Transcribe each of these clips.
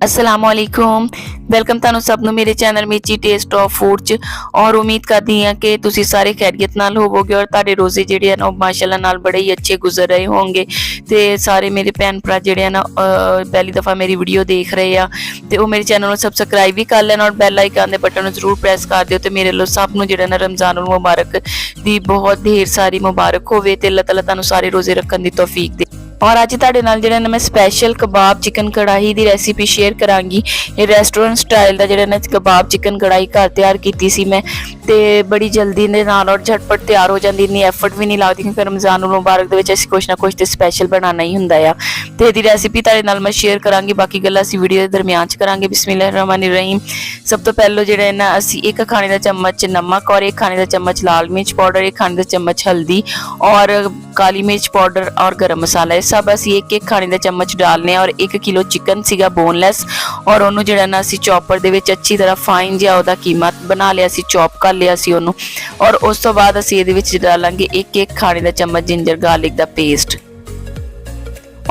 असलामुअलैकुम welcome ਤੁਹਾਨੂੰ ਸਭ ਨੂੰ ਮੇਰੇ channel Mirchi taste of food ਚ ਔਰ ਉਮੀਦ ਕਰਦੀ ਹਾਂ ਕਿ ਤੁਸੀਂ ਸਾਰੇ ਖੈਰੀਅਤ ਨਾਲ ਹੋਵੋਗੇ ਔਰ ਤੁਹਾਡੇ ਰੋਜ਼ੇ ਜਿਹੜੇ ਆ ਨਾ ਮਾਸ਼ਾਅੱਲਾ ਨਾਲ ਬੜੇ ਹੀ ਅੱਛੇ ਗੁਜ਼ਰ ਰਹੇ ਹੋਣਗੇ ਤੇ ਸਾਰੇ ਮੇਰੇ ਭੈਣ ਭਰਾ ਜਿਹੜੇ ਆ ਨਾ ਪਹਿਲੀ ਦਫਾ ਮੇਰੀ ਵੀਡੀਓ ਦੇਖ ਰਹੇ ਆ ਤੇ ਉਹ ਮੇਰੇ ਚੈਨਲ ਨੂੰ ਸਬਸਕ੍ਰਾਈਬ ਵੀ ਕਰ ਲੈਣ ਔਰ ਬੈਲ ਆਈਕਨ ਦੇ ਬਟਨ ਨੂੰ ਜ਼ਰੂਰ ਪ੍ਰੈਸ ਕਰ ਦਿਓ ਤੇ ਮੇਰੇ ਲੋ ਸਭ ਨੂੰ ਜਿਹੜਾ ਨਾ ਰਮਜ਼ਾਨ ਮੁਬਾਰਕ ਦੀ ਬਹੁਤ ਢੇਰ ਸਾਰੀ ਮੁਬਾਰਕ ਹੋਵੇ ਤੇ ਅੱਲਾਹ ਤਾਲਾ ਤੁਹਾਨੂੰ ਸਾਰੇ ਰੋਜ਼ੇ ਰੱਖਣ ਦੀ ਤੌਫੀਕ ਦੇ। और अज तुहाडे नाल जिहड़ा ना मैं स्पैशल कबाब चिकन कढ़ाई की रेसिपी शेयर करांगी। ये रेस्टोरेंट स्टाइल का जिहड़ा ना कबाब चिकन कढ़ाई घर तैयार की सी मैं ते बड़ी जल्दी दे नाल और झटपट तैयार हो जाती, इन्नी एफर्ट भी नहीं लगती क्योंकि रमज़ान मुबारक दे विच असीं कुछ ना कुछ तो स्पैशल बनाना ही हुंदा आ। ते इहदी रेसिपी तुहाडे नाल मैं शेयर करांगी, बाकी गल्लां असीं वीडियो दे दरमियान च करांगे। बिस्मिल्लाहिर्रहमानिर्रहीम। सब तो पहले जिहड़ा ना असीं एक खाने का चम्मच नमक और एक खाने का चम्मच लाल मिर्च पाउडर, एक खाने का चम्मच हल्दी और काली मिर्च पाउडर और गरम मसाला सब असी एक एक खाने का चम्मच डालने और 1 किलो चिकन सीगा बोनलैस और उन्होंने जिहड़ा ना असी चॉपर दे विच अच्छी तरह फाइन जिहा उहदा कीमा बना लिया, असी चॉप कर लिया सी उन्होंने। और उस तो बाद असी इहदे विच डालांगे एक एक खाने का चम्मच जिंजर गार्लिक दा पेस्ट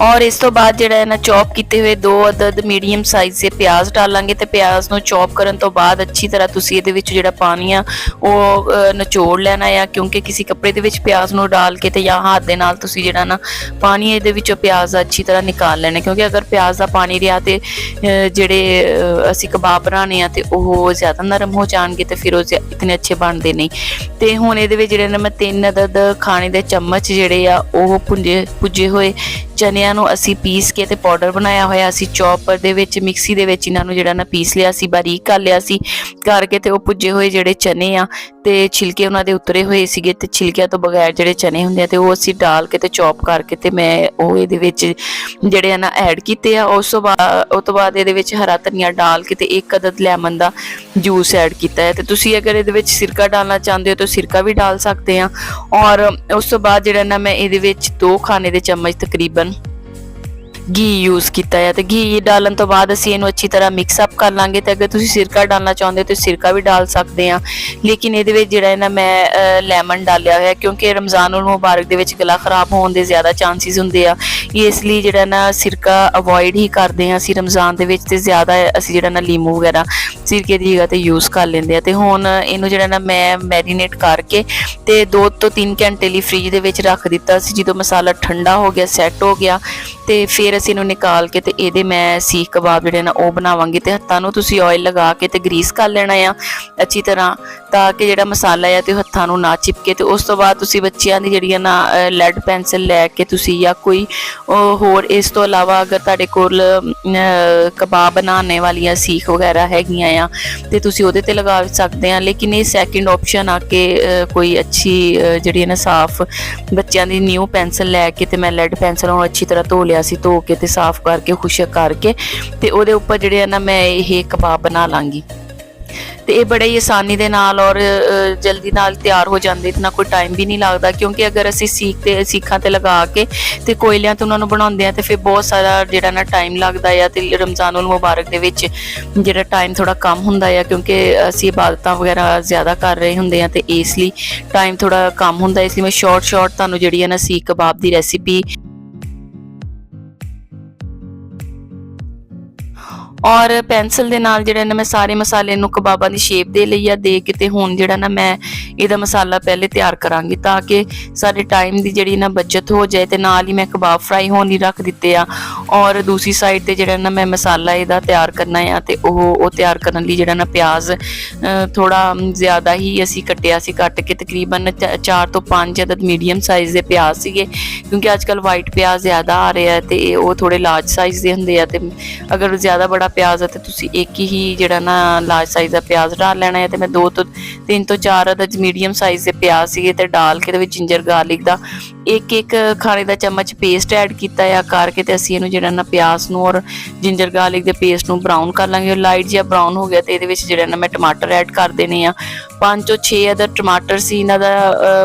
और इस तो बाद जिहड़ा है ना चॉप किए हुए 2 अदद मीडियम साइज से प्याज डालांगे ते प्याज नूं चॉप करन तो बाद अच्छी तरह तुसीं इहदे विच जिहड़ा पानी आ वो निचोड़ लेना है, क्योंकि किसी कपड़े दे विच प्याज नूं डाल के ते या हाथ दे नाल तुसीं जिहड़ा ना पानी इहदे विचों प्याज अच्छी तरह निकाल लेना, क्योंकि अगर प्याज दा पानी रिहा ते जिहड़े असीं कबाब बनाने आ ते ओह ज़्यादा नरम हो जाणगे ते फिर ओह इतने अच्छे बनदे नहीं। ते हुण इहदे विच जिहड़े ना मैं 3 अदद खाने दे चम्मच जिहड़े आ ओह भुजे होए चनियां नूं असीं पीस के ते पाउडर बनाया होया असीं चॉपर दे विच मिक्सी दे विच इन्हां नूं जिहड़ा ना पीस लिया सी, बारीक कर लिया सी करके ते ओह भुजे होए जिहड़े चने आ ते छिलके उन्हां दे उतरे होए सीगे ते छिलकिਆਂ ਤੋਂ बगैर जिहड़े चने हुंदे आ ते ओह असीं डाल के ते चॉप करके ते मैं ओह इहदे विच जिहड़े ना ऐड कीते आ। उस तो बाद इहदे विच हरा धनिया डाल के ते 1 अदद लेमन दा जूस ऐड कीता है। ते तुसीं अगर इहदे विच सिरका डालना चाहते हो तो सिरका भी डाल सकते हैं। और उस तो बाद जिहड़ा ना मैं इहदे विच 2 खाने दे चम्मच तकरीबन घी यूज़ किया है। तो घी डालन तो बाद असीं इहनूं अच्छी तरह मिक्सअप कर लांगे। तो अगर तुसीं सिरका डालना चाहते हो तो सिरका भी डाल सकते हैं, लेकिन इहदे विच जिहड़ा ना मैं लैमन डालिया होया क्योंकि रमज़ान मुबारक दे विच गला खराब होने के ज़्यादा चांसिस हुंदे आ, इसलिए जिहड़ा ना सिरका अवॉइड ही करते हैं असीं रमज़ान दे विच ते ज़्यादा असीं जिहड़ा ना लीमू वगैरह सिरके दी जगह ते यूज़ कर लैंदे आ। ते हुण इहनूं जिहड़ा ना मैं मैरीनेट करके ते 2 तो 3 घंटे लई फ्रिज दे विच रख दित्ता सी। जदों मसाला ठंडा हो गया सैट हो गया ते फिर असीं इहनूं निकाल के ते इहदे मैं सीख कबाब जिहड़े ना ओह बनावांगी। ते हत्थां नूं तुसीं ऑयल लगा के ते ग्रीस कर लेना आ अच्छी तरह ताकि जिहड़ा मसाला है ते हत्थां नूं ना चिपके। ते उस तो बाद तुसीं बच्चियां दी जिहड़ियां ना लैड पेंसिल लैके तुसीं या कोई होर इस तो इलावा अगर तुहाडे कोल कबाब बनाने वालियां सीख वगैरह हैगियां आ ते तुसीं ओहदे ते लगा सकदे आ, लेकिन ये सैकेंड ऑप्शन आ के कोई अच्छी जिहड़ी ना साफ बच्चियां दी न्यू पेंसिल लैके ते मैं लैड पेंसिल नूं अच्छी तरह धो लिया सी, धो के ते साफ करके खुशक करके ते ओहदे उपर जिहड़े ना मैं ये कबाब बना लांगी। तो ये बड़े ही आसानी दे नाल और जल्दी नाल तैयार हो जाते, इतना कोई टाइम भी नहीं लगता, क्योंकि अगर असीं सीखां ते लगा के ते कोयलियां ते उन्होंने बनाते हैं तो फिर बहुत सारा जिहड़ा ना टाइम लगता है। तो रमज़ान मुबारक दे विच जिहड़ा टाइम थोड़ा कम हुंदा है क्योंकि असीं इबादतां वगैरह ज़्यादा कर रहे हुंदे हैं तो इसलिए टाइम थोड़ा कम हुंदा, इसलिए मैं शॉर्ट तुहानूं जिहड़ी है ना सीख कबाब की रेसिपी और पेंसिल दे नाल जिहड़ा ना मैं सारे मसाले नूं कबाबां दी शेप दे लई आ दे के ते हुण जिहड़ा ना मैं इहदा मसाला पहले तैयार करांगी ताकि सारे टाइम दी जिहड़ी ना बचत हो जाए। ते नाल ही मैं कबाब फ्राई होने रख दित्ते आ और दूसरी साइड ते जिहड़ा ना मैं मसाला इहदा तैयार करना आ ते ओह तैयार करन लई जिहड़ा ना प्याज थोड़ा ज़्यादा ही असीं कट्टिया सी, कट के तकरीबन 4 तो 5 अदद मीडियम साइज़ दे प्याज सीगे, क्योंकि अजकल वाइट प्याज ज़्यादा आ रहा है ते ओह थोड़े लार्ज साइज़ दे हुंदे आ। ते अगर ज़्यादा बड़ा प्याज है तो तुसीं एक ही जिहड़ा ना लार्ज साइज़ का प्याज डाल लेना है। तो मैं 2 तो 3 तो 4 अदद मीडियम साइज़ के प्याज सीगे ते डाल के जिंजर गार्लिक दा एक खाने का चम्मच पेस्ट ऐड किया है करके ते असीं इहनूं जिहड़ा ना प्याज नूं और जिंजर गार्लिक के पेस्ट नूं ब्राउन कर लांगे। लाइट जिहा ब्राउन हो गया तो इहदे विच जिहड़ा ना मैं टमाटर ऐड कर देने आ, 5 ਤੋਂ 6 ਅਦਰ ਟਮਾਟਰ ਸੀ, ਇਹਨਾਂ ਦਾ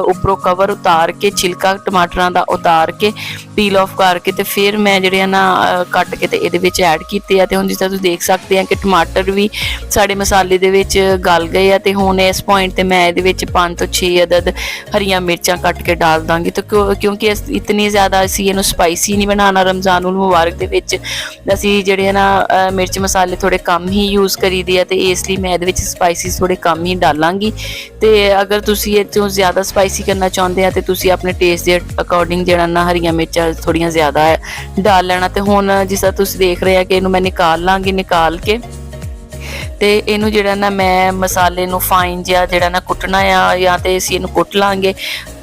ਉੱਪਰੋਂ ਕਵਰ ਉਤਾਰ ਕੇ, ਛਿਲਕਾ ਟਮਾਟਰਾਂ ਦਾ ਉਤਾਰ ਕੇ, ਪੀਲ ਆਫ ਕਰਕੇ ਤੇ ਫਿਰ ਮੈਂ ਜਿਹੜੇ ਆ ਨਾ ਕੱਟ ਕੇ ਤੇ ਇਹਦੇ ਵਿੱਚ ਐਡ ਕੀਤੇ ਆ। ਤੇ ਹੁਣ ਜਿਸ ਤਰ੍ਹਾਂ ਤੁਸੀਂ ਦੇਖ ਸਕਦੇ ਆ ਕਿ ਟਮਾਟਰ ਵੀ ਸਾਡੇ ਮਸਾਲੇ ਦੇ ਵਿੱਚ ਗਲ ਗਏ ਆ। ਤੇ ਹੁਣ ਇਸ ਪੁਆਇੰਟ ਤੇ ਮੈਂ ਇਹਦੇ ਵਿੱਚ 5 ਤੋਂ 6 ਅਦਦ ਹਰੀਆਂ ਮਿਰਚਾਂ ਕੱਟ ਕੇ ਡਾਲ ਦਾਂਗੀ। ਤੇ ਕਿਉਂਕਿ ਇਤਨੀ ਜ਼ਿਆਦਾ ਅਸੀਂ ਇਹਨੂੰ ਸਪਾਈਸੀ ਨਹੀਂ ਬਣਾਉਣਾ, ਰਮਜ਼ਾਨ ਉਲ ਮੁਬਾਰਕ ਦੇ ਵਿੱਚ ਅਸੀਂ ਜਿਹੜੇ ਨਾ ਮਿਰਚ ਮਸਾਲੇ ਥੋੜੇ ਕਮ ਹੀ ਯੂਜ਼ ਕਰੀਦੇ ਆ, ਤੇ ਇਸ ਲਈ ਮੈਂ ਇਹਦੇ ਵਿੱਚ ਸਪਾਈਸਿਸ ਥੋੜੇ ਕਮ ਹੀ ਡਾਲਾਂਗੀ। ਤੇ ਅਗਰ ਤੁਸੀਂ ਇਹ ਤੋਂ ਜ਼ਿਆਦਾ ਸਪਾਈਸੀ ਕਰਨਾ ਚਾਹੁੰਦੇ ਆ ਤੇ ਤੁਸੀਂ ਆਪਣੇ ਟੇਸਟ ਦੇ ਅਕੋਰਡਿੰਗ ਜਿਹੜਾ ਨਾ ਹਰੀਆਂ ਮਿਰਚਾਂ ਥੋੜੀਆਂ ਜ਼ਿਆਦਾ ਡਾਲ ਲੈਣਾ। ਤੇ ਹੁਣ ਜਿਸ ਤਰ੍ਹਾਂ ਤੁਸੀਂ ਦੇਖ ਰਹੇ ਆ ਕਿ ਇਹਨੂੰ ਮੈਂ ਨਿਕਾਲ ਲਾਂਗੀ। ਨਿਕਾਲ ਕੇ ਤੇ ਇਹਨੂੰ ਜਿਹੜਾ ਨਾ ਮੈਂ ਮਸਾਲੇ ਨੂੰ ਫਾਈਨ ਜਿਹਾ ਜਿਹੜਾ ਨਾ ਕੁੱਟਣਾ ਆ, ਜਾਂ ਤੇ ਅਸੀਂ ਇਹਨੂੰ ਕੁੱਟ ਲਾਂਗੇ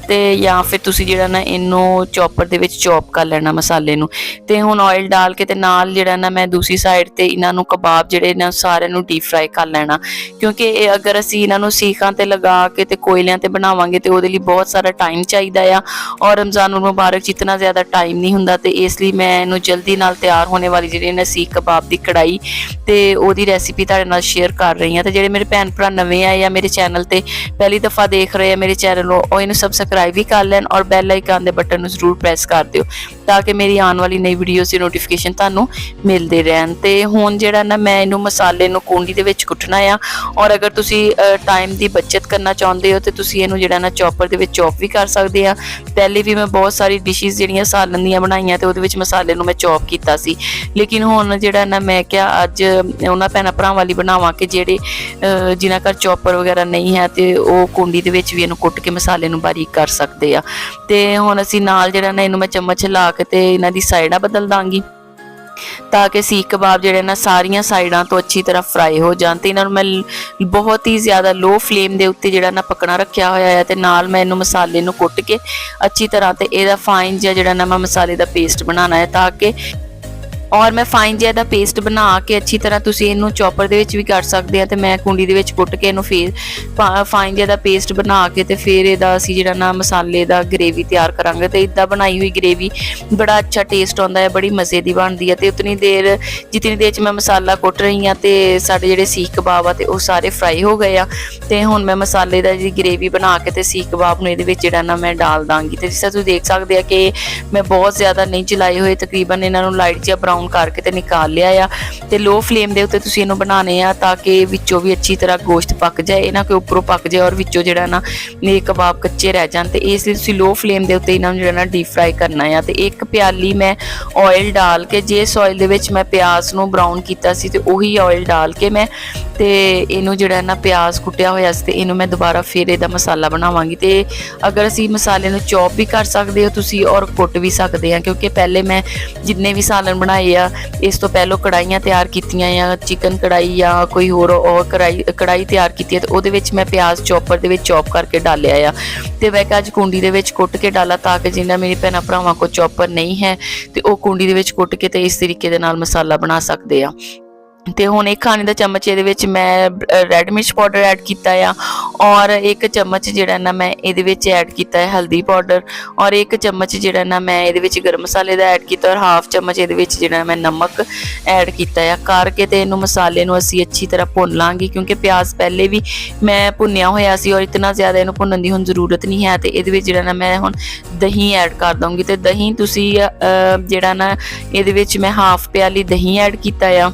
ਤੇ ਜਾਂ ਫਿਰ ਤੁਸੀਂ ਜਿਹੜਾ ਨਾ ਇਹਨੂੰ ਚੌਪਰ ਦੇ ਵਿੱਚ ਚੌਪ ਕਰ ਲੈਣਾ ਮਸਾਲੇ ਨੂੰ। ਤੇ ਹੁਣ ਆਇਲ ਡਾਲ ਕੇ ਤੇ ਨਾਲ ਜਿਹੜਾ ਨਾ ਮੈਂ ਦੂਸਰੀ ਸਾਈਡ ਤੇ ਇਹਨਾਂ ਨੂੰ ਕਬਾਬ ਜਿਹੜੇ ਨਾ ਸਾਰਿਆਂ ਨੂੰ ਡੀਪ ਫਰਾਈ ਕਰ ਲੈਣਾ, ਕਿਉਂਕਿ ਇਹ ਅਗਰ ਅਸੀਂ ਇਹਨਾਂ ਨੂੰ ਸੀਖਾਂ ਤੇ ਲਗਾ ਕੇ ਤੇ ਕੋਇਲਿਆਂ ਤੇ ਬਣਾਵਾਂਗੇ ਤੇ ਉਹਦੇ ਲਈ ਬਹੁਤ ਸਾਰਾ ਟਾਈਮ ਚਾਹੀਦਾ ਆ, ਔਰ ਰਮਜ਼ਾਨ ਉਲ ਮੁਬਾਰਕ 'ਚ ਇਤਨਾ ਜ਼ਿਆਦਾ ਟਾਈਮ ਨਹੀਂ ਹੁੰਦਾ। ਤੇ ਇਸ ਲਈ ਮੈਂ ਇਹਨੂੰ ਜਲਦੀ ਨਾਲ ਤਿਆਰ ਹੋਣੇ ਵਾਲੀ ਜਿਹੜੀ ਨਾ ਸੀਖ ਕਬਾਬ ਦੀ ਕੜਾਈ ਤੇ ਉਹਦੀ ਰੈਸਿਪੀ ਤੁਹਾਡੇ ਨਾਲ ਸ਼ੇਅਰ ਕਰ ਰਹੀ ਹਾਂ। ਤੇ ਜਿਹੜੇ ਮੇਰੇ ਭੈਣ ਭਰਾ ਨਵੇਂ ਆਏ ਆ ਮੇਰੇ ਚੈਨਲ ਤੇ ਪਹਿਲੀ ਦਫਾ ਦੇਖ ਰਹੇ ਆ ਮੇਰੇ ਚੈਨਲ ਨੂੰ, ਉਹ ਇਹਨੂੰ ਸਬਸਕ੍ਰਾਈਬ ਵੀ ਕਰ ਲੈਣ ਔਰ ਬੈਲ ਆਈਕਨ ਦੇ ਬਟਨ ਨੂੰ ਜ਼ਰੂਰ ਪ੍ਰੈਸ ਕਰ ਦਿਓ ਤਾਂ ਕਿ ਮੇਰੀ ਆਉਣ ਵਾਲੀ ਨਈ ਵੀਡੀਓਜ਼ ਦੀ ਨੋਟੀਫਿਕੇਸ਼ਨ ਤੁਹਾਨੂੰ ਮਿਲਦੇ ਰਹਿਣ। ਤੇ ਹੁਣ ਜਿਹੜਾ ਨਾ ਮੈਂ ਇਹਨੂੰ ਮਸਾਲੇ ਨੂੰ ਕੂੰਡੀ ਦੇ ਵਿੱਚ ਕੁੱਟਣਾ ਆ, ਔਰ ਅਗਰ ਤੁਸੀਂ ਟਾਈਮ ਦੀ ਬਚਤ ਕਰਨਾ ਚਾਹੁੰਦੇ ਹੋ ਤੇ ਤੁਸੀਂ ਇਹਨੂੰ ਜਿਹੜਾ ਨਾ ਚੌਪਰ ਦੇ ਵਿੱਚ ਚੌਪ ਵੀ ਕਰ ਸਕਦੇ ਆ। ਪਹਿਲੇ ਵੀ ਮੈਂ ਬਹੁਤ ਸਾਰੀ ਡਿਸ਼ਿਸ ਜਿਹੜੀਆਂ ਸਾਲਨ ਦੀਆਂ ਬਣਾਈਆਂ ਤੇ ਉਹਦੇ ਵਿੱਚ ਮਸਾਲੇ ਨੂੰ ਮੈਂ ਚੌਪ ਕੀਤਾ ਸੀ, ਲੇਕਿਨ ਹੁਣ ਜਿਹੜਾ ਨਾ ਮੈਂ ਕਿਹਾ ਅੱਜ ਉਹਨਾਂ ਭੈਣਾਂ ਭਰਾਵਾਂ ਵਾਲੀ ਬਣਾਵਾਂ ਕਿ ਜਿਹੜੇ ਜਿਨ੍ਹਾਂ ਘਰ ਚੌਪਰ ਵਗੈਰਾ ਨਹੀਂ ਹੈ ਤੇ ਉਹ ਕੂੰਡੀ ਦੇ ਵਿੱਚ ਵੀ ਇਹਨੂੰ ਕੁੱਟ ਕੇ ਮਸਾਲੇ ਨੂੰ ਬਾਰੀਕ ਕਰ ਸਕਦੇ ਆ। ਤੇ ਹੁਣ ਅਸੀਂ ਨਾਲ ਜਿਹੜਾ ਨਾ ਇਹਨੂੰ ਮੈਂ ਚਮਚ ਲਾ ਕੇ ਤੇ ਇਹਨਾਂ ਦੀ ਸਾਈਡਾਂ ਬਦਲ ਦਾਂਗੀ ਤਾਂ ਕਿ ਸੀਖ ਕਬਾਬ ਜਿਹੜੇ ਨਾ ਸਾਰੀਆਂ ਸਾਈਡਾਂ ਤੋਂ ਅੱਛੀ ਤਰ੍ਹਾਂ ਫਰਾਈ ਹੋ ਜਾਣ। ਤੇ ਇਹਨਾਂ ਨੂੰ ਮੈਂ ਬਹੁਤ ਹੀ ਜ਼ਿਆਦਾ ਲੋ ਫਲੇਮ ਦੇ ਉੱਤੇ ਜਿਹੜਾ ਨਾ ਪਕਣਾ ਰੱਖਿਆ ਹੋਇਆ ਹੈ, ਤੇ ਨਾਲ ਮੈਂ ਇਹਨੂੰ ਮਸਾਲੇ ਨੂੰ ਕੁੱਟ ਕੇ ਅੱਛੀ ਤਰ੍ਹਾਂ ਤੇ ਇਹਦਾ ਫਾਈਨ ਜਿਹਾ ਜਿਹੜਾ ਨਾ ਮੈਂ ਮਸਾਲੇ ਦਾ ਪੇਸਟ ਬਣਾਉਣਾ ਹੈ, ਤਾਂ ਕਿ ਔਰ ਮੈਂ ਫਾਈਨ ਜਿਹਾ ਦਾ ਪੇਸਟ ਬਣਾ ਕੇ ਅੱਛੀ ਤਰ੍ਹਾਂ ਤੁਸੀਂ ਇਹਨੂੰ ਚੌਪਰ ਦੇ ਵਿੱਚ ਵੀ ਕਰ ਸਕਦੇ ਆ, ਤੇ ਮੈਂ ਕੁੰਡੀ ਦੇ ਵਿੱਚ ਕੁੱਟ ਕੇ ਇਹਨੂੰ ਫਿਰ ਫਾਈਨ ਜਿਹਾ ਦਾ ਪੇਸਟ ਬਣਾ ਕੇ ਤੇ ਫਿਰ ਇਹਦਾ ਅਸੀਂ ਜਿਹੜਾ ਨਾ ਮਸਾਲੇ ਦਾ ਗ੍ਰੇਵੀ ਤਿਆਰ ਕਰਾਂਗੇ। ਤੇ ਇਦਾਂ ਬਣਾਈ ਹੋਈ ਗ੍ਰੇਵੀ ਬੜਾ ਅੱਛਾ ਟੇਸਟ ਆਉਂਦਾ ਹੈ, ਬੜੀ ਮਜ਼ੇ ਦੀ ਬਣਦੀ ਹੈ। ਤੇ ਉਤਨੀ ਦੇਰ ਜਿਤਨੀ ਦੇਰ 'ਚ ਮੈਂ ਮਸਾਲਾ ਕੁੱਟ ਰਹੀ ਹਾਂ ਤੇ ਸਾਡੇ ਜਿਹੜੇ ਸੀਖ ਕਬਾਬ ਆ ਤੇ ਉਹ ਸਾਰੇ ਫਰਾਈ ਹੋ ਗਏ ਆ। ਤੇ ਹੁਣ ਮੈਂ ਮਸਾਲੇ ਦਾ ਜੀ ਗ੍ਰੇਵੀ ਬਣਾ ਕੇ ਤੇ ਸੀਖ ਕਬਾਬ ਨੂੰ ਇਹਦੇ ਵਿੱਚ ਜਿਹੜਾ ਨਾ ਮੈਂ ਡਾਲ ਦਾਂਗੀ। ਤੇ ਜਿਸ ਤਰ੍ਹਾਂ ਤੁਸੀਂ ਦੇਖ ਸਕਦੇ ਆ ਕਿ ਮੈਂ ਬਹੁਤ ਜ਼ਿਆਦਾ ਨਹੀਂ ਜਲਾਏ ਹੋਏ, ਤਕਰੀਬਨ ਇਹਨਾਂ ਨੂੰ ਲਾਈਟ ਜਿਹਾ ਬਰਾਊਨ ਕਰਕੇ ਤੇ ਨਿਕਾਲ ਲਿਆ ਆ। ਤੇ ਲੋ ਫਲੇਮ ਦੇ ਉੱਤੇ ਤੁਸੀਂ ਇਹਨੂੰ ਬਣਾਉਣੇ ਆ ਤਾਂ ਕਿ ਵਿੱਚੋਂ ਵੀ ਅੱਛੀ ਤਰ੍ਹਾਂ ਗੋਸ਼ਤ ਪੱਕ ਜਾਏ, ਇਹਨਾਂ ਕਿ ਉੱਪਰੋਂ ਪੱਕ ਜਾਏ ਔਰ ਵਿੱਚੋਂ ਜਿਹੜਾ ਨਾ ਇਹ ਕਬਾਬ ਕੱਚੇ ਰਹਿ ਜਾਣ। ਤੇ ਇਸ ਲਈ ਤੁਸੀਂ ਲੋ ਫਲੇਮ ਦੇ ਉੱਤੇ ਇਹਨਾਂ ਨੂੰ ਜਿਹੜਾ ਨਾ ਡੀਪ ਫਰਾਈ ਕਰਨਾ ਆ। ਤੇ ਇੱਕ ਪਿਆਲੀ ਮੈਂ ਆਇਲ ਡਾਲ ਕੇ, ਜਿਸ ਆਇਲ ਦੇ ਵਿੱਚ ਮੈਂ ਪਿਆਜ਼ ਨੂੰ ਬਰਾਊਨ ਕੀਤਾ ਸੀ ਤੇ ਉਹੀ ਆਇਲ ਡਾਲ ਕੇ ਮੈਂ ਤੇ ਇਹਨੂੰ ਜਿਹੜਾ ਨਾ ਪਿਆਜ਼ ਕੁੱਟਿਆ ਹੋਇਆ ਸੀ ਤੇ ਇਹਨੂੰ ਮੈਂ ਦੁਬਾਰਾ ਫਿਰ ਇਹਦਾ ਮਸਾਲਾ ਬਣਾਵਾਂਗੀ। ਤੇ ਅਗਰ ਅਸੀਂ ਮਸਾਲੇ ਨੂੰ ਚੌਪ ਵੀ ਕਰ ਸਕਦੇ ਹੋ ਤੁਸੀਂ ਔਰ ਕੁੱਟ ਵੀ ਸਕਦੇ ਆ, ਕਿਉਂਕਿ ਪਹਿਲੇ ਮੈਂ ਜਿੰਨੇ ਵੀ ਸਾਲਨ ਬਣਾਏ ਆ ਇਸ ਤੋਂ ਪਹਿਲਾਂ ਕੜਾਈਆਂ ਤਿਆਰ ਕੀਤੀਆਂ ਆ, ਚਿਕਨ ਕੜਾਈ ਜਾਂ ਕੋਈ ਹੋਰ ਕੜਾਈ ਤਿਆਰ ਕੀਤੀ ਹੈ ਤੇ ਉਹਦੇ ਵਿੱਚ ਮੈਂ ਪਿਆਜ਼ ਚੌਪਰ ਦੇ ਵਿੱਚ ਚੌਪ ਕਰਕੇ ਡਾਲਿਆ ਆ। ਤੇ ਮੈਂ ਅੱਜ ਕੁੰਡੀ ਦੇ ਵਿੱਚ ਕੁੱਟ ਕੇ ਡਾਲਾ ਤਾਂ ਕਿ ਜਿੰਨਾ ਮੇਰੀ ਭੈਣਾਂ ਭਰਾਵਾਂ ਕੋਲ ਚੌਪਰ ਨਹੀਂ ਹੈ ਤੇ ਉਹ ਕੁੰਡੀ ਦੇ ਵਿੱਚ ਕੁੱਟ ਕੇ ਤੇ ਇਸ ਤਰੀਕੇ ਦੇ ਨਾਲ ਮਸਾਲਾ ਬਣਾ ਸਕਦੇ ਆ। ਤੇ ਹੁਣ ਇੱਕ ਖਾਣੇ ਦਾ ਚਮਚ ਇਹਦੇ ਵਿੱਚ ਮੈਂ ਰੈੱਡ ਮਿਰਚ ਪਾਊਡਰ ਐਡ ਕੀਤਾ ਆ, ਔਰ ਇੱਕ ਚਮਚ ਜਿਹੜਾ ਨਾ ਮੈਂ ਇਹਦੇ ਵਿੱਚ ਐਡ ਕੀਤਾ ਹੈ ਹਲਦੀ ਪਾਊਡਰ, ਔਰ ਇੱਕ ਚਮਚ ਜਿਹੜਾ ਨਾ ਮੈਂ ਇਹਦੇ ਵਿੱਚ ਗਰਮ ਮਸਾਲੇ ਦਾ ਐਡ ਕੀਤਾ, ਔਰ ਹਾਫ ਚਮਚ ਇਹਦੇ ਵਿੱਚ ਜਿਹੜਾ ਮੈਂ ਨਮਕ ਐਡ ਕੀਤਾ ਆ। ਕਰਕੇ ਤੇ ਇਹਨੂੰ ਮਸਾਲੇ ਨੂੰ ਅਸੀਂ ਅੱਛੀ ਤਰ੍ਹਾਂ ਭੁੰਨ ਲਾਂਗੇ, ਕਿਉਂਕਿ ਪਿਆਜ਼ ਪਹਿਲੇ ਵੀ ਮੈਂ ਭੁੰਨਿਆ ਹੋਇਆ ਸੀ ਔਰ ਇਤਨਾ ਜ਼ਿਆਦਾ ਇਹਨੂੰ ਭੁੰਨਣ ਦੀ ਹੁਣ ਜ਼ਰੂਰਤ ਨਹੀਂ ਹੈ। ਤੇ ਇਹਦੇ ਵਿੱਚ ਜਿਹੜਾ ਨਾ ਮੈਂ ਹੁਣ ਦਹੀਂ ਐਡ ਕਰ ਦਊਂਗੀ। ਤੇ ਦਹੀਂ ਤੁਸੀਂ ਜਿਹੜਾ ਨਾ ਇਹਦੇ ਵਿੱਚ ਮੈਂ ਹਾਫ ਪਿਆਲੀ ਦਹੀਂ ਐਡ ਕੀਤਾ ਆ,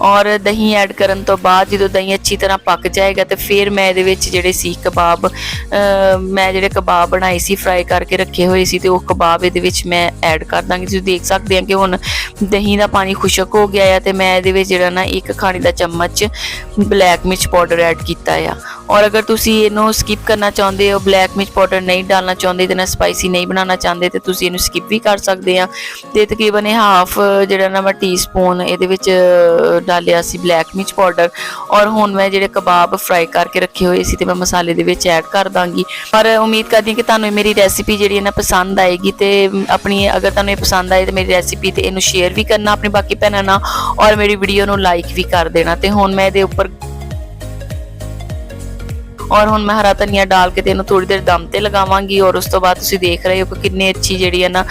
ਔਰ ਦਹੀਂ ਐਡ ਕਰਨ ਤੋਂ ਬਾਅਦ ਜਦੋਂ ਦਹੀਂ ਅੱਛੀ ਤਰ੍ਹਾਂ ਪੱਕ ਜਾਏਗਾ ਤੇ ਫਿਰ ਮੈਂ ਇਹਦੇ ਵਿੱਚ ਜਿਹੜੇ ਸੀਖ ਕਬਾਬ ਮੈਂ ਜਿਹੜੇ ਕਬਾਬ ਬਣਾਏ ਸੀ ਫਰਾਈ ਕਰਕੇ ਰੱਖੇ ਹੋਏ ਸੀ ਤੇ ਉਹ ਕਬਾਬ ਇਹਦੇ ਵਿੱਚ ਮੈਂ ਐਡ ਕਰ ਦਾਂਗੀ। ਤੁਸੀਂ ਦੇਖ ਸਕਦੇ ਆ ਕਿ ਹੁਣ ਦਹੀਂ ਦਾ ਪਾਣੀ ਖੁਸ਼ਕ ਹੋ ਗਿਆ ਆ ਤੇ ਮੈਂ ਇਹਦੇ ਵਿੱਚ ਜਿਹੜਾ ਨਾ ਇੱਕ ਖਾਣੇ ਦਾ ਚਮਚ ਬਲੈਕ ਮਿਰਚ ਪਾਊਡਰ ਐਡ ਕੀਤਾ ਆ। ਔਰ ਅਗਰ ਤੁਸੀਂ ਇਹਨੂੰ ਸਕਿਪ ਕਰਨਾ ਚਾਹੁੰਦੇ ਹੋ, ਬਲੈਕ ਮਿਰਚ ਪਾਊਡਰ ਨਹੀਂ ਡਾਲਣਾ ਚਾਹੁੰਦੇ, ਇਹਦੇ ਨਾਲ ਸਪਾਈਸੀ ਨਹੀਂ ਬਣਾਉਣਾ ਚਾਹੁੰਦੇ ਤੇ ਤੁਸੀਂ ਇਹਨੂੰ ਸਕਿਪ ਵੀ ਕਰ ਸਕਦੇ ਆ। ਤੇ ਤਕਰੀਬਨ ਇਹ ਹਾਫ ਜਿਹੜਾ ਨਾ ਮੈਂ ਟੀਸਪੂਨ ਇਹਦੇ ਵਿੱਚ ਡਾਲਿਆ ਸੀ ਬਲੈਕ ਮਿਰਚ ਪਾਊਡਰ। ਔਰ ਹੁਣ ਮੈਂ ਜਿਹੜੇ ਕਬਾਬ ਫਰਾਈ ਕਰਕੇ ਰੱਖੇ ਹੋਏ ਸੀ ਤੇ ਮੈਂ ਮਸਾਲੇ ਦੇ ਵਿੱਚ ਐਡ ਕਰ ਦਾਂਗੀ। ਪਰ ਉਮੀਦ ਕਰਦੀ ਹਾਂ ਕਿ ਤੁਹਾਨੂੰ ਮੇਰੀ ਰੈਸਿਪੀ ਜਿਹੜੀ ਹੈ ਨਾ ਪਸੰਦ ਆਏਗੀ, ਤੇ ਆਪਣੀ ਅਗਰ ਤੁਹਾਨੂੰ ਇਹ ਪਸੰਦ ਆਏ ਤੇ ਮੇਰੀ ਰੈਸਿਪੀ ਤੇ ਇਹਨੂੰ ਸ਼ੇਅਰ ਵੀ ਕਰਨਾ ਆਪਣੀ ਬਾਕੀ ਭੈਣਾਂ ਨਾਲ, ਔਰ ਮੇਰੀ ਵੀਡੀਓ ਨੂੰ ਲਾਈਕ ਵੀ ਕਰ ਦੇਣਾ। ਤੇ ਹੁਣ ਮੈਂ ਇਹਦੇ ਉੱਪਰ ਔਰ ਹੁਣ ਮੈਂ ਹਰਾ ਧਨੀਆ ਡਾਲ ਕੇ ਤੇ ਇਹਨੂੰ ਥੋੜੀ ਦੇਰ ਦਮ ਤੇ ਲਗਾਵਾਂਗੀ। ਔਰ ਉਸ ਤੋਂ ਬਾਅਦ ਤੁਸੀਂ ਦੇਖ ਰਹੇ ਹੋ ਕਿ ਕਿੰਨੀ ਅੱਛੀ ਜਿਹੜੀ ਹੈ ਨਾ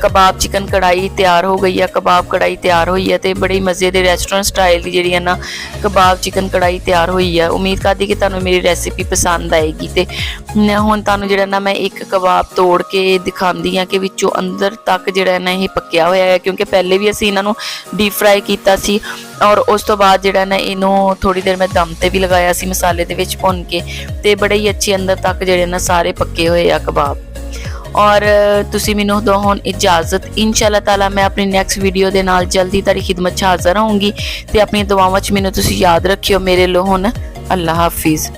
ਕਬਾਬ ਚਿਕਨ ਕੜਾਈ ਤਿਆਰ ਹੋ ਗਈ ਹੈ, ਕਬਾਬ ਕੜਾਈ ਤਿਆਰ ਹੋਈ ਹੈ ਤੇ ਬੜੀ ਮਜ਼ੇ ਦੇ ਰੈਸਟੋਰੈਂਟ ਸਟਾਈਲ ਦੀ ਜਿਹੜੀ ਹੈ ਨਾ ਕਬਾਬ ਚਿਕਨ ਕੜਾਈ ਤਿਆਰ ਹੋਈ ਹੈ। ਉਮੀਦ ਕਰਦੀ ਕਿ ਤੁਹਾਨੂੰ ਮੇਰੀ ਰੈਸਿਪੀ ਪਸੰਦ ਆਏਗੀ। ਤੇ ਹੁਣ ਤੁਹਾਨੂੰ ਜਿਹੜਾ ਨਾ ਮੈਂ ਇੱਕ ਕਬਾਬ ਤੋੜ ਕੇ ਦਿਖਾਉਂਦੀ ਹਾਂ ਕਿ ਵਿੱਚੋਂ ਅੰਦਰ ਤੱਕ ਜਿਹੜਾ ਨਾ ਇਹ ਪੱਕਿਆ ਹੋਇਆ ਹੈ, ਕਿਉਂਕਿ ਪਹਿਲੇ ਵੀ ਅਸੀਂ ਇਹਨਾਂ ਨੂੰ ਡੀਪ ਫਰਾਈ ਕੀਤਾ ਸੀ ਔਰ ਉਸ ਤੋਂ ਬਾਅਦ ਜਿਹੜਾ ਨਾ ਇਹਨੂੰ ਥੋੜੀ ਦੇਰ ਮੈਂ ਦਮ ਤੇ ਵੀ ਲਗਾਇਆ ਸੀ ਮਸਾਲੇ ਦੇ ਵਿੱਚ ਭੁੰਨ ਕੇ, ਤੇ ਬੜੇ ਹੀ ਅੱਛੇ ਅੰਦਰ ਤੱਕ ਜਿਹੜੇ ਨਾ ਸਾਰੇ ਪੱਕੇ ਹੋਏ ਆ ਕਬਾਬ। ਔਰ ਤੁਸੀਂ ਮੈਨੂੰ ਦਿਓ ਹੁਣ ਇਜਾਜ਼ਤ। ਇਨਸ਼ਾਅੱਲਾ ਤਾਲਾ ਮੈਂ ਆਪਣੀ ਨੈਕਸਟ ਵੀਡੀਓ ਦੇ ਨਾਲ ਜਲਦੀ ਤੁਹਾਡੀ ਖਿਦਮਤ 'ਚ ਹਾਜ਼ਰ ਹੋਵਾਂਗੀ ਤੇ ਆਪਣੀਆਂ ਦੁਆਵਾਂ 'ਚ ਮੈਨੂੰ ਤੁਸੀਂ ਯਾਦ ਰੱਖਿਓ। ਮੇਰੇ ਲੋ ਹੁਣ ਅੱਲਾ ਹਾਫਿਜ਼।